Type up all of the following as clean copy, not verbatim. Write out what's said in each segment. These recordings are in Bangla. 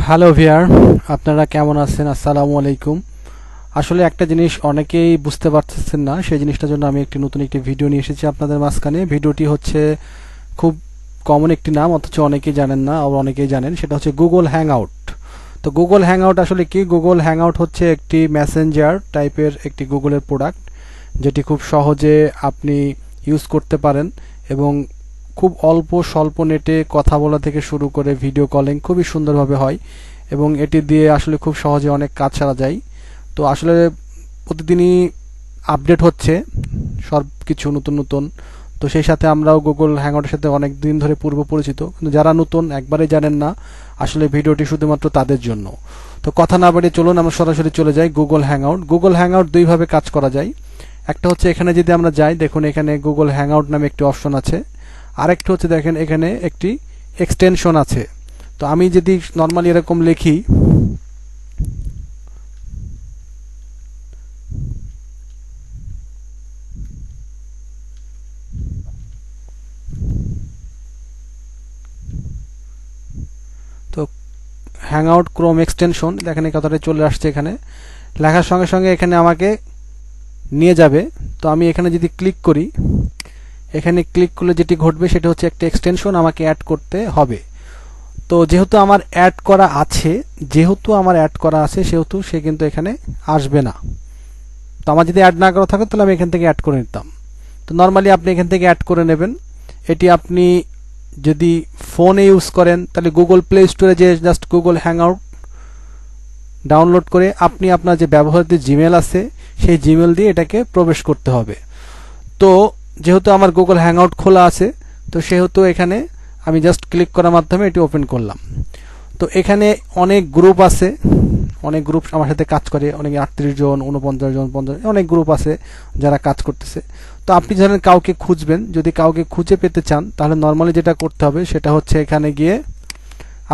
হ্যালো ভিয়ার, আপনারা কেমন আছেন? আসসালামু আলাইকুম। আসলে একটা জিনিস অনেকেই বুঝতে পারতেছেন না, সেই জিনিসটার জন্য আমি নতুন একটি ভিডিও নিয়ে এসেছি আপনাদের মাঝখানে। ভিডিওটি হচ্ছে খুব কমন একটি নাম, অথচ অনেকেই জানেন না, আবার অনেকেই জানেন। সেটা হচ্ছে গুগল হ্যাংআউট। তো গুগল হ্যাংআউট আসলে কি? গুগল হ্যাংআউট হচ্ছে একটি মেসেঞ্জার টাইপের একটি গুগলের প্রোডাক্ট, যেটি খুব সহজে আপনি ইউজ করতে পারেন এবং খুব অল্প স্বল্প নেটে কথা বলা থেকে শুরু করে ভিডিও কলিং খুবই সুন্দরভাবে হয় এবং এটি দিয়ে আসলে খুব সহজে অনেক কাজ সারা যায়। তো আসলে প্রতিদিনই আপডেট হচ্ছে সব কিছু নতুন নতুন। তো সেই সাথে আমরাও গুগল হ্যাংআউটের সাথে অনেক দিন ধরে পূর্ব পরিচিত, কিন্তু যারা নতুন একবারে জানেন না, আসলে ভিডিওটি শুধুমাত্র তাদের জন্য। তো কথা না বাড়িয়ে চলুন আমরা সরাসরি চলে যাই গুগল হ্যাংআউট। গুগল হ্যাংআউট দুইভাবে কাজ করা যায়। একটা হচ্ছে এখানে যদি আমরা যাই, দেখুন এখানে গুগল হ্যাংআউট নামে একটি অপশন আছে। আরেকটা হচ্ছে দেখেন এখানে একটি এক্সটেনশন আছে। তো আমি যদি নর্মালি এরকম লিখি, তো হ্যাংআউট ক্রোম এক্সটেনশন, দেখেন এই কথাটা চলে আসছে। এখানে লেখার সঙ্গে সঙ্গে এখানে আমাকে নিয়ে যাবে। তো আমি এখানে যদি ক্লিক করি, এখানে ক্লিক করলে যেটি ঘটবে সেটা হচ্ছে একটা এক্সটেনশন আমাকে অ্যাড করতে হবে। তো যেহেতু আমার অ্যাড করা আছে সেহেতু সে কিন্তু এখানে আসবে না। তো আমার যদি অ্যাড না করা থাকে তাহলে আমি এখান থেকে অ্যাড করে নিতাম। তো নর্মালি আপনি এখান থেকে অ্যাড করে নেবেন। এটি আপনি যদি ফোনে ইউজ করেন তাহলে গুগল প্লে স্টোরে যে জাস্ট গুগল হ্যাংআউট ডাউনলোড করে আপনি আপনার যে ব্যবহৃত জিমেল আছে সেই জিমেল দিয়ে এটাকে প্রবেশ করতে হবে। তো যেহেতু আমার গুগল হ্যাংআউট খোলা আছে, তো সেহেতু এখানে আমি জাস্ট ক্লিক করার মাধ্যমে এটি ওপেন করলাম। তো এখানে অনেক গ্রুপ আছে, অনেক গ্রুপ আমার সাথে কাজ করে, অনেক 38 জন, 49 জন, 50, অনেক গ্রুপ আছে যারা কাজ করতেছে। তো আপনি ধরেন কাউকে খুঁজবেন, যদি কাউকে খুঁজে পেতে চান তাহলে নর্মালি যেটা করতে হবে সেটা হচ্ছে এখানে গিয়ে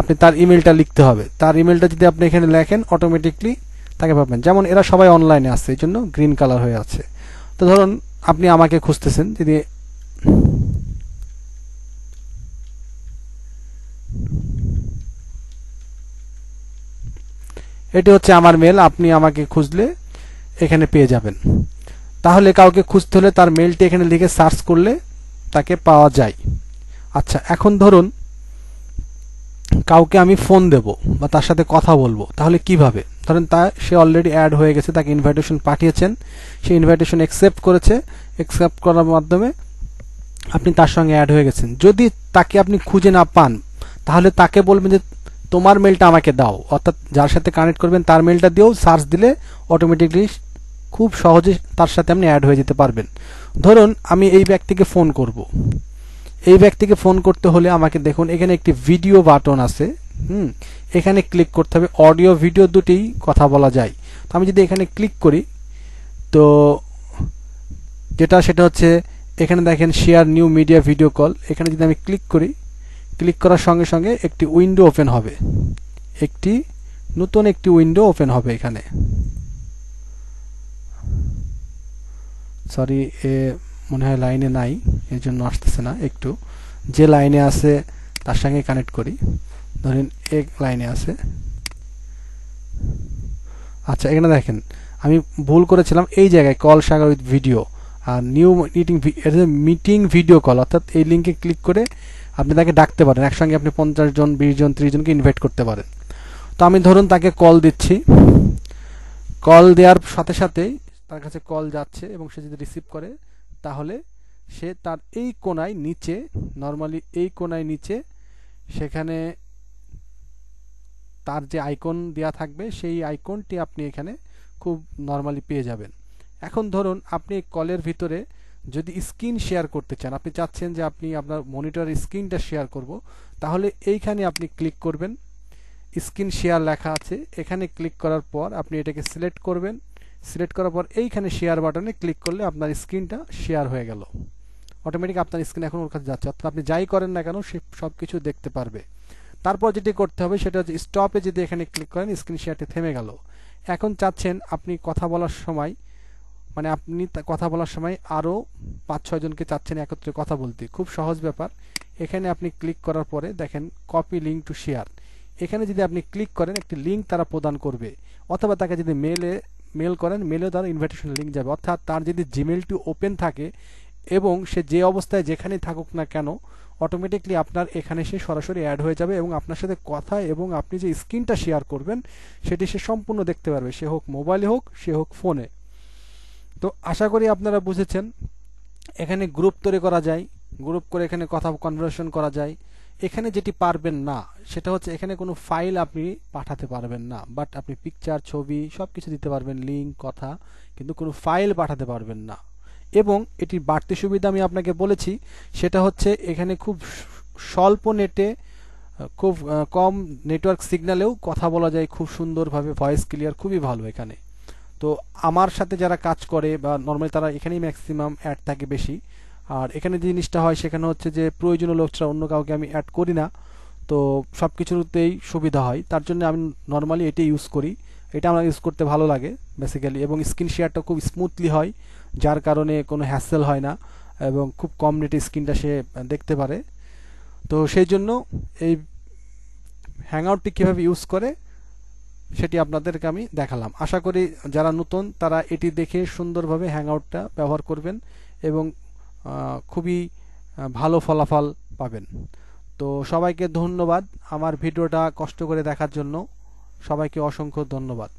আপনি তার ইমেলটা লিখতে হবে। তার ইমেলটা যদি আপনি এখানে লেখেন অটোমেটিকলি তাকে পাবেন। যেমন এরা সবাই অনলাইনে আছে, এই জন্য গ্রিন কালার হয়ে আছে। তো ধরুন আপনি আমাকে খুঁজতেছেন, যদি এটি হচ্ছে আমার মেল, আপনি আমাকে খুঁজলে এখানে পেয়ে যাবেন। তাহলে কাউকে খুঁজতে হলে তার মেলটি এখানে লিখে সার্চ করলে তাকে পাওয়া যায়। আচ্ছা, এখন ধরুন কাউকে আমি ফোন দেব বা তার সাথে কথা বলবো, তাহলে কিভাবে? ধরেন সে অলরেডি অ্যাড হয়ে গেছে, তাকে ইনভাইটেশন পাঠিয়েছেন, সে ইনভাইটেশন অ্যাকসেপ্ট করেছে। অ্যাকসেপ্ট করার মাধ্যমে আপনি তার সঙ্গে অ্যাড হয়ে গেছেন। যদি তাকে আপনি খুঁজে না পান তাহলে তাকে বলবেন যে তোমার মেলটা আমাকে দাও, অর্থাৎ যার সাথে কানেক্ট করবেন তার মেলটা দিয়েও সার্চ দিলে অটোমেটিকলি খুব সহজে তার সাথে আপনি অ্যাড হয়ে যেতে পারবেন। ধরুন আমি এই ব্যক্তিকে ফোন করব। এই ব্যক্তিকে ফোন করতে হলে আমাকে দেখুন এখানে একটি ভিডিও বাটন আছে, এখানে ক্লিক করতে হবে। অডিও ভিডিও দুটিই কথা বলা যায়। তো আমি যদি এখানে ক্লিক করি, তো সেটা হচ্ছে এখানে দেখেন share new media video call. এখানে যদি আমি ক্লিক করি, ক্লিক করার সঙ্গে সঙ্গে একটি উইন্ডো ওপেন হবে, নতুন একটি উইন্ডো ওপেন হবে। এখানে সরি, মনে হয় লাইনে নাই, এর জন্য আসতেছে না। একটু যে লাইনে আছে তার সঙ্গে কানেক্ট করি। ধরেন এক লাইনে আছে। আচ্ছা, এখানে দেখেন আমি ভুল করেছিলাম, এই জায়গায় কল সাগর উইথ ভিডিও আর নিউ মিটিং ভিডিও কল, অর্থাৎ এই লিঙ্কে ক্লিক করে আপনি তাকে ডাকতে পারেন। একসঙ্গে আপনি 50 জন, 20 জন, 30 জনকে ইনভাইট করতে পারেন। তো আমি ধরুন তাকে কল দিচ্ছি। কল দেওয়ার সাথে সাথেই তার কাছে কল যাচ্ছে এবং সে যদি রিসিভ করে তাহলে সে তার এই কোণায় নিচে, নর্মালি এই কোণায় নিচে সেখানে তার যে আইকন দেওয়া থাকবে সেই আইকনটি আপনি এখানে খুব নর্মালি পেয়ে যাবেন। এখন ধরুন আপনি কলের ভিতরে যদি স্ক্রিন শেয়ার করতে চান, আপনি চাচ্ছেন যে আপনি আপনার মনিটরের স্ক্রিনটা শেয়ার করব, তাহলে এইখানে আপনি ক্লিক করবেন। স্ক্রিন শেয়ার লেখা আছে, এখানে ক্লিক করার পর আপনি এটাকে সিলেক্ট করবেন। সিলেক্ট করার পর এইখানে শেয়ার বাটনে ক্লিক করলে আপনার স্ক্রিনটা শেয়ার হয়ে গেল। অটোমেটিক আপনার স্ক্রিন এখন ওর কাছে যাচ্ছে, অর্থাৎ আপনি যাই করেন না কেন সে সব কিছু দেখতে পারবে। তারপর যেটি করতে হবে সেটা হচ্ছে স্টপে যদি এখানে ক্লিক করেন স্ক্রিন শেয়ারটি থেমে গেল। এখন চাচ্ছেন আপনি কথা বলার সময়, মানে আপনি কথা বলার সময় আরও 5-6 জনকে চাচ্ছেন একত্রে কথা বলতে। খুব সহজ ব্যাপার। এখানে আপনি ক্লিক করার পরে দেখেন কপি লিঙ্ক টু শেয়ার, এখানে যদি আপনি ক্লিক করেন একটি লিঙ্ক তারা প্রদান করবে, অথবা তাকে যদি মেল করেন মেলে তার ইনভাইটেশন লিঙ্ক যাবে। অর্থাৎ তার যদি জিমেলটি ওপেন থাকে এবং সে যে অবস্থায় যেখানেই থাকুক না কেন, অটোমেটিকলি আপনার এখানে সে সরাসরি অ্যাড হয়ে যাবে এবং আপনার সাথে কথা এবং আপনি যে স্ক্রিনটা শেয়ার করবেন সেটি সে সম্পূর্ণ দেখতে পারবে, সে হোক মোবাইলে হোক সে হোক ফোনে। তো আশা করি আপনারা বুঝেছেন। এখানে গ্রুপ তৈরি করা যায়, গ্রুপ করে এখানে কথা কনভারসেশন করা যায়। এখানে যেটি পারবেন না সেটা হচ্ছে এখানে কোনো ফাইল আপনি পাঠাতে পারবেন না, বাট আপনি পিকচার ছবি সব কিছু দিতে পারবেন, লিঙ্ক কথা, কিন্তু কোনো ফাইল পাঠাতে পারবেন না। এবং এটির বাড়তি সুবিধা আমি আপনাকে বলেছি, সেটা হচ্ছে এখানে খুব স্বল্প নেটে খুব কম নেটওয়ার্ক সিগন্যালেও কথা বলা যায় খুব সুন্দরভাবে, ভয়েস ক্লিয়ার খুবই ভালো এখানে। তো আমার সাথে যারা কাজ করে বা নর্মালি তারা এখানেই ম্যাক্সিমাম অ্যাড থাকে বেশি। আর এখানে যে জিনিসটা হয় সেখানে হচ্ছে যে প্রয়োজনীয় লোক ছাড়া অন্য কাউকে আমি অ্যাড করি না, তো সব কিছুতেই সুবিধা হয়, তার জন্য আমি নর্মালি এটি ইউজ করি। এটা আমার ইউজ করতে ভালো লাগে বেসিক্যালি, এবং স্ক্রিন শেয়ারটা খুব স্মুথলি হয়, যার কারণে কোনো হ্যাসেল হয় না এবং খুব কম নেটে স্ক্রিনটা সে দেখতে পারে। তো সেই জন্য এই হ্যাংআউটটি কীভাবে ইউজ করে সেটি আপনাদেরকে আমি দেখালাম। আশা করি যারা নতুন তারা এটি দেখে সুন্দরভাবে হ্যাংআউটটা ব্যবহার করবেন এবং খুবই ভালো ফলাফল পাবেন। তো সবাইকে ধন্যবাদ আমার ভিডিওটা কষ্ট করে দেখার জন্য, সবাইকে অসংখ্য ধন্যবাদ।